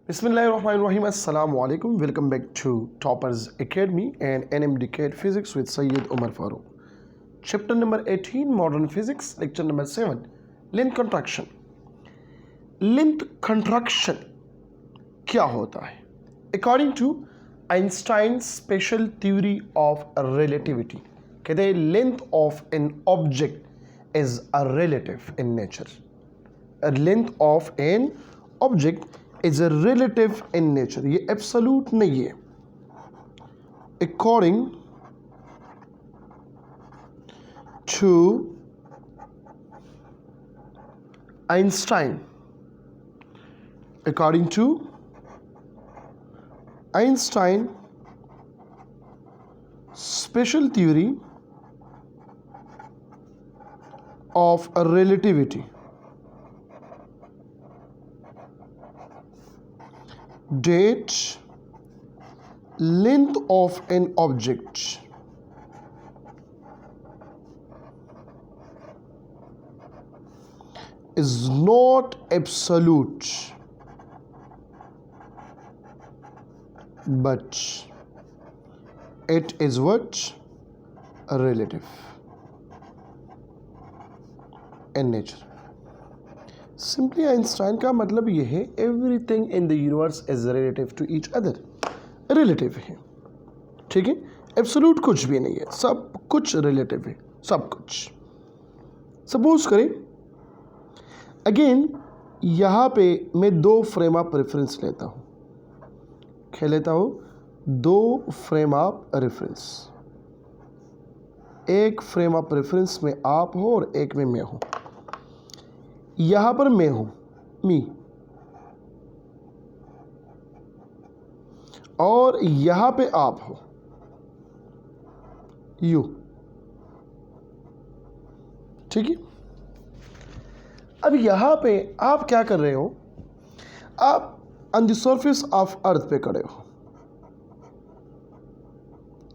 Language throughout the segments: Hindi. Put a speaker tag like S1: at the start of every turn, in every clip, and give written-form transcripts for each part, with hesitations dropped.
S1: Bismillahirrahmanirrahim. Assalamu alaikum. Welcome back to Toppers Academy and NMDK Physics with Sayyid Umar Farooq. Chapter number 18, Modern Physics. Lecture number 7, Length Contraction. Length contraction क्या होता है? According to Einstein's special theory of relativity, कहते हैं length of an object is a relative in nature. A length of an object is a relative in nature. ये absolute नहीं है. According to Einstein, special theory of a relativity, that length of an object is not absolute but it is what? A relative in nature. Simply Einstein का मतलब ये है everything in the universe is relative to each other. Relative है, ठीक है. एब्सोल्यूट कुछ भी नहीं है, सब कुछ रिलेटिव है, सब कुछ. सपोज करें अगेन यहाँ पे मैं दो फ्रेम ऑफ रेफरेंस लेता हूँ. क्या लेता हूँ? दो फ्रेम ऑफ रेफरेंस. एक फ्रेम ऑफ रेफरेंस में आप हो और एक में मैं हूँ. यहां पर मैं हूं, मी, और यहां पे आप हो, यू. ठीक है. अब यहां पे आप क्या कर रहे हो? आप on the surface of earth पे खड़े हो,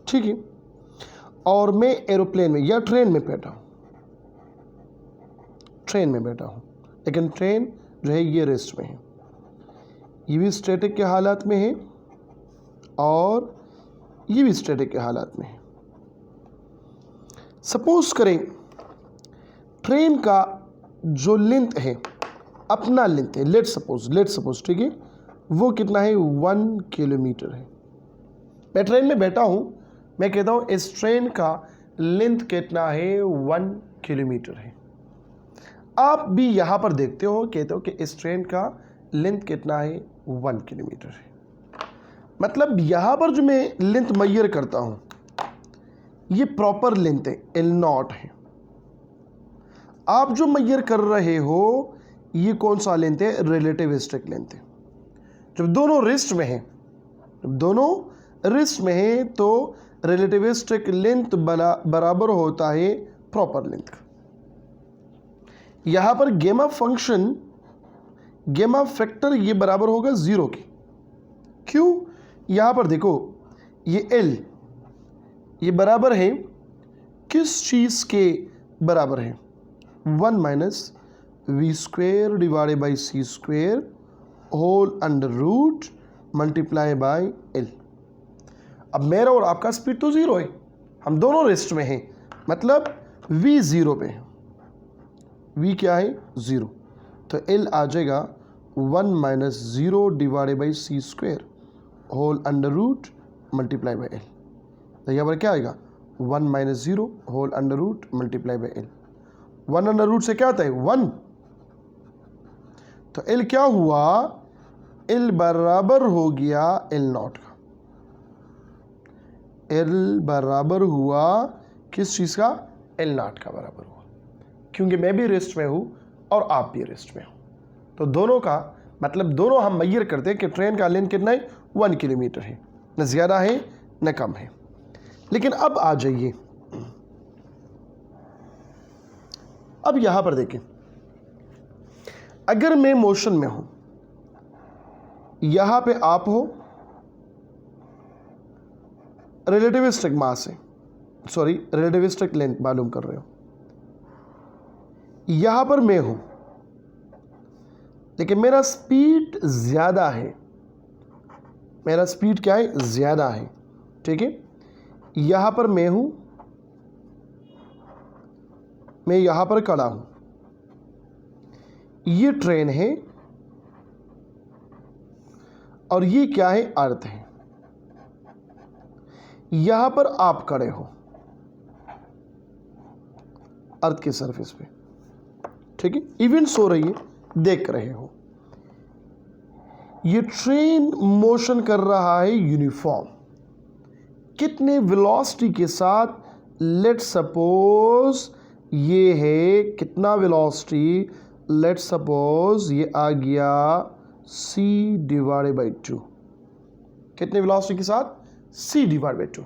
S1: ठीक है. और मैं एरोप्लेन में या ट्रेन में बैठा हूं. ट्रेन में बैठा हूं, लेकिन ट्रेन जो है ये रेस्ट में है. ये भी स्टैटिक के हालात में है और ये भी स्टैटिक के हालात में है. सपोज करें ट्रेन का जो लेंथ है, अपना लेंथ है, लेट सपोज, ठीक है, वो कितना है? 1 किलोमीटर है. मैं ट्रेन में बैठा हूं, मैं कहता हूं इस ट्रेन का लेंथ कितना है? 1 किलोमीटर है. आप भी यहाँ पर देखते हो, कहते हो कि इस ट्रेन का लेंथ कितना है? 1 किलोमीटर है. मतलब यहाँ पर जो मैं लेंथ मेजर करता हूँ ये प्रॉपर लेंथ है, L0 है. आप जो मेजर कर रहे हो ये कौन सा लेंथ है? रिलेटिविस्टिक लेंथ है. जब दोनों रेस्ट में है तो रिलेटिविस्टिक लेंथ बराबर होता है प्रॉपर लेंथ का. यहां पर गेमा फैक्टर ये बराबर होगा 0 के. क्यों? यहां पर देखो ये L ये बराबर है किस चीज के बराबर है? 1 minus V square divided by C square whole under root multiply by L. अब मेरा और आपका स्पीड तो 0 है, हम दोनों रेस्ट में हैं, मतलब v 0 पे है. v क्या है? 0. तो L आ जाएगा 1 minus 0 divided by C square whole under root multiply by L. तो यहाँ पर क्या आएगा? 1 minus 0 whole under root multiply by L. 1 under root से क्या आता है? 1. तो L क्या हुआ? L बराबर हो गया L0 का. L बराबर हुआ किस चीज़ का? L0 का बराबर हुआ, क्योंकि मैं भी रेस्ट में हूँ और आप भी रेस्ट में हो. तो दोनों का मतलब दोनों हम मेजर करते हैं कि ट्रेन का लेंथ कितना है? 1 किलोमीटर है, न ज़्यादा है न कम है. लेकिन अब आ जाइए, अब यहाँ पर देखें, अगर मैं मोशन में हूँ, यहाँ पे आप हो, रिलेटिविस्टिक मास है, रिलेटिविस्टिक लेंथ मालूम कर रहे हो, यहां पर मैं हूं, लेकिन मेरा स्पीड ज़्यादा है, मेरा स्पीड क्या है, ज़्यादा है, ठीक है। यहाँ पर मैं हूँ, मैं यहाँ पर खड़ा हूँ, ये ट्रेन है और ये क्या है, अर्थ है। यहाँ पर आप खड़े हो अर्थ के सरफेस पे, ठीक है। इवेंट्स हो रही है, देख रहे हो। ये ट्रेन मोशन कर रहा है यूनिफॉर्म, कितने वेलोसिटी के साथ, लेट सपोज ये है कितना वेलोसिटी, लेट सपोज ये आ गया c/2, कितने वेलोसिटी के साथ, c/2।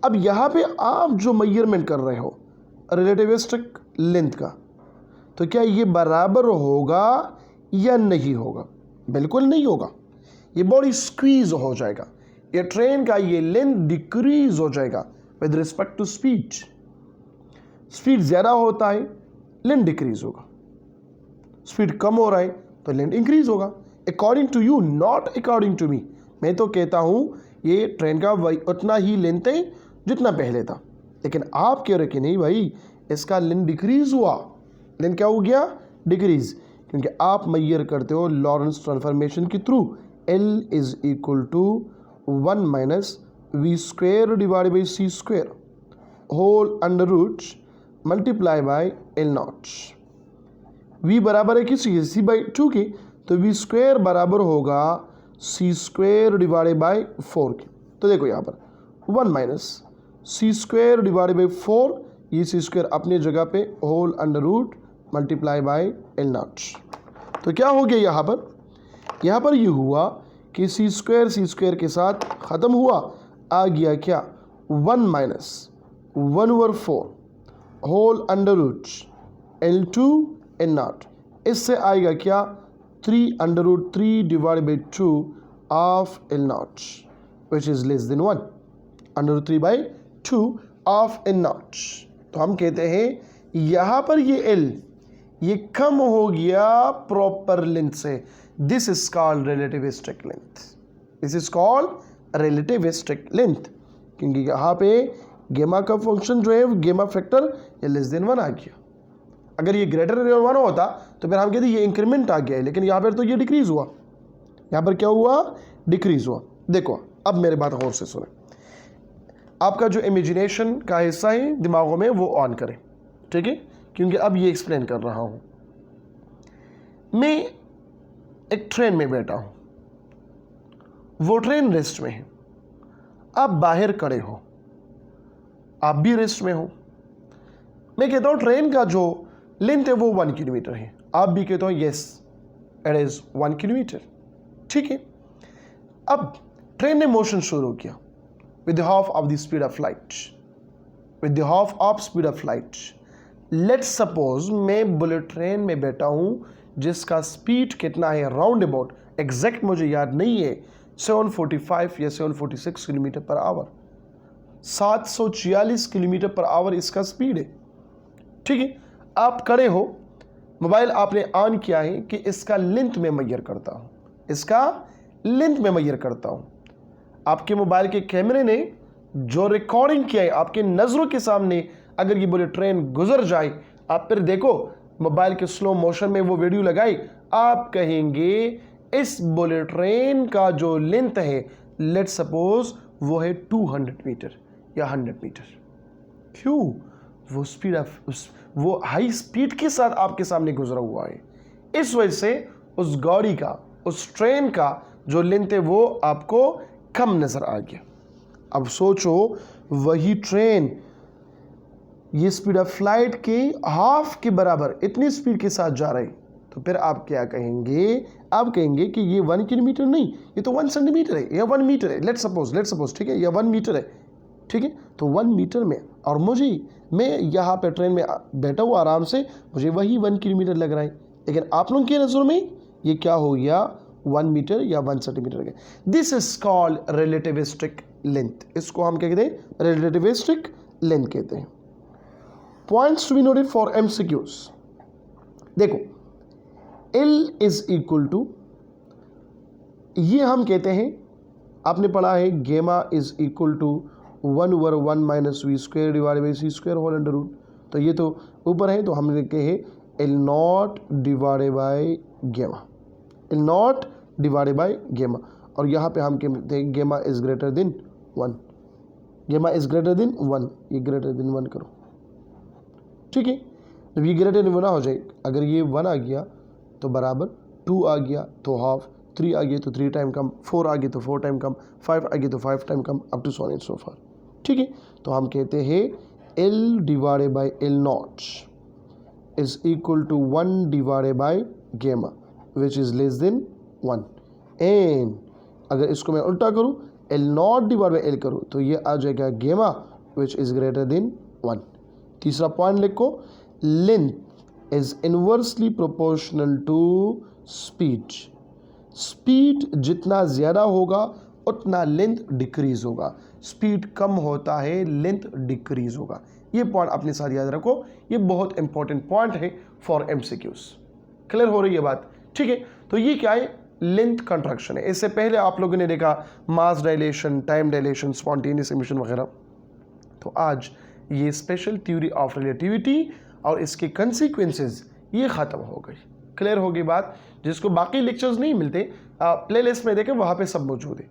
S1: अब यहाँ पे आप जो मेजरमेंट कर रहे हो रिलेटिविस्टिक लेंथ का, तो क्या ये बराबर होगा या नहीं होगा? बिल्कुल नहीं होगा, ये बॉडी स्क्वीज हो जाएगा, ये ट्रेन का ये लेंथ डिक्रीज हो जाएगा with respect to speed. Speed ज़्यादा होता है, लेंथ डिक्रीज होगा, स्पीड कम हो रहा है तो लेंथ इंक्रीज होगा। According to you, not according to me. मैं तो कहता हूँ ये ट्रेन का वही उतना ही लेंथ है जितना पहले था, लेकिन आप कह रहे कि नहीं भाई इसका लेंथ डिक्रीज हुआ। लेंथ क्या हो गया, डिक्रीज, क्योंकि आप मेजर करते हो लॉरेंस ट्रांसफॉर्मेशन के through. L is equal to 1 minus v² divide by c² whole under root multiply by L0। v बराबर है किसी c/2 के, तो v² बराबर होगा c² डिवाइडेड बाई 4 के। तो देखो यहाँ पर 1 माइनस c² डिवाइडेड बाई 4, ये c² अपनी जगह पे whole under root multiply by L0। तो क्या हो गया यहाँ पर ये हुआ कि c² के साथ ख़त्म हुआ, आ गया क्या 1 minus 1/4 whole under root L2 L0। इससे आएगा क्या 3/3 divide by 2 of L0 which is less than 1, √3/2 of L0। तो हम कहते हैं यहाँ पर ये L ये कम हो गया प्रॉपर लेंथ से। This is called relativistic length, this is called relativistic length, क्योंकि यहाँ पे गेमा का फंक्शन जो है गेमा फैक्टर ये लेस देन 1 आ गया। अगर ये ग्रेटर देन 1 होता तो फिर हम कहते ये इंक्रीमेंट आ गया है, लेकिन यहाँ पर तो ये डिक्रीज हुआ, यहाँ पर क्या हुआ, डिक्रीज हुआ। देखो अब मेरे बात गौर से सुने, आपका जो इमेजिनेशन का हिस्सा है दिमागों में वो ऑन करें, ठीक है, क्योंकि अब ये एक्सप्लेन कर रहा हूँ। मैं एक ट्रेन में बैठा हूँ, वो ट्रेन रेस्ट में है, आप बाहर खड़े हो, आप भी रेस्ट में हो। मैं कहता हूँ ट्रेन का जो लेंथ है वो 1 किलोमीटर है, आप भी कहते हो यस इट इज़ 1 किलोमीटर, ठीक है। अब ट्रेन ने मोशन शुरू किया with the half of the speed of light, with the half of speed of light। Let's suppose मैं बुलेट ट्रेन में बैठा हूँ जिसका स्पीड कितना है, राउंड अबाउट, एग्जैक्ट मुझे याद नहीं है, 745 या 746 kilometre per hour, 746 kilometre per hour इसका स्पीड है, ठीक है। आप खड़े हो, मोबाइल आपने ऑन किया है कि इसका लेंथ में मेजर करता हूँ, इसका लेंथ में मेजर करता हूँ। आपके मोबाइल के कैमरे ने जो रिकॉर्डिंग किया है आपके नज़रों के सामने, अगर ये बुलेट ट्रेन गुजर जाए, आप फिर देखो मोबाइल के स्लो मोशन में वो वीडियो लगाई, आप कहेंगे इस बुलेट ट्रेन का जो लेंथ है लेट्स सपोज वो है 200 मीटर या 100 मीटर। क्यों? वो स्पीड वो हाई स्पीड के साथ आपके सामने गुजरा हुआ है, इस वजह से उस गाड़ी का, उस ट्रेन का जो लेंथ है वो आपको कम नज़र आ गया। अब सोचो वही ट्रेन ये स्पीड ऑफ फ्लाइट के हाफ के बराबर इतनी स्पीड के साथ जा रही, तो फिर आप क्या कहेंगे, आप कहेंगे कि ये 1 किलोमीटर नहीं, ये तो 1 सेंटीमीटर है या 1 मीटर है, लेट्स सपोज, ठीक है, या 1 मीटर है, ठीक है। तो 1 मीटर में, और मैं यहाँ पे ट्रेन में बैठा हुआ आराम से, मुझे वही 1 किलोमीटर लग रहा है, लेकिन आप लोगों की नज़रों में ये क्या हो गया, 1 मीटर या 1 सेंटीमीटर के। This is called relativistic length, इसको हम क्या कहते हैं, रिलेटिविस्टिक लेंथ कहते हैं। Points to be noted for MCQs। देखो L इज इक्वल टू, ये हम कहते हैं आपने पढ़ा है gamma is equal to 1/1 minus V square divide by C square whole under root. तो ये तो ऊपर है, तो हम लिखते हैं L not divided by gamma, L not divided by गेमा। और यहाँ पे हम कहते हैं गेमा इज ग्रेटर देन 1, गेमा इज ग्रेटर देन 1, ये ग्रेटर देन 1 करो, ठीक है। जब ये ग्रेटर देन 1 हो जाए, अगर ये 1 आ गया तो बराबर 2 आ गया तो हाफ, 3 आ गया तो 3 टाइम कम, 4 आ गया तो 4 टाइम कम, 5 आ गया तो 5 टाइम कम, up to so on and so far, ठीक है। तो हम कहते हैं L divided by L naught is equal to 1 divided by gamma which is less than 1। And अगर इसको मैं उल्टा करूँ, L naught divide by L करूँ, तो ये आ जाएगा गेमा विच इज ग्रेटर देन 1। तीसरा पॉइंट लिखो, length is inversely proportional to speed. Speed जितना ज़्यादा होगा उतना लेंथ डिक्रीज होगा, स्पीड कम होता है लेंथ डिक्रीज होगा। ये पॉइंट अपने साथ याद रखो, ये बहुत इंपॉर्टेंट पॉइंट है फॉर एमसीक्यूज। क्लियर हो रही है बात, ठीक है। तो ये क्या है, लेंथ कंट्रैक्शन है। इससे पहले आप लोगों ने देखा mass dilation, time dilation, spontaneous emission वगैरह। तो आज ये स्पेशल थ्योरी ऑफ रिलेटिविटी और इसके कंसिक्वेंसेस ये ख़त्म हो गई। क्लियर होगी बात। जिसको बाकी लेक्चर्स नहीं मिलते, प्लेलिस्ट में देखें, वहाँ पे सब मौजूद है,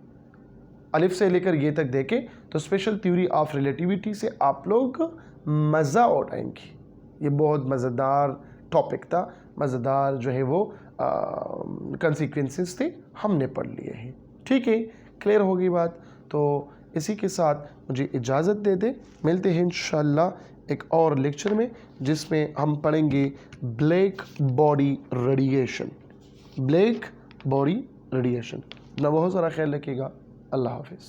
S1: अलिफ से लेकर ये तक देखें। तो स्पेशल थ्योरी ऑफ रिलेटिविटी से आप लोग मज़ा उठाएंगे। ये बहुत मज़ेदार टॉपिक था, मज़ेदार जो है वो कंसिक्वेंसेस थे, हमने पढ़ लिए हैं, ठीक है। क्लियर होगी बात। तो इसी के साथ मुझे इजाज़त दे दे, मिलते हैं इंशाल्लाह एक और लेक्चर में, जिसमें हम पढ़ेंगे black body radiation, black body radiation. अपना बहुत सारा ख्याल रखिएगा। अल्लाह हाफिज़।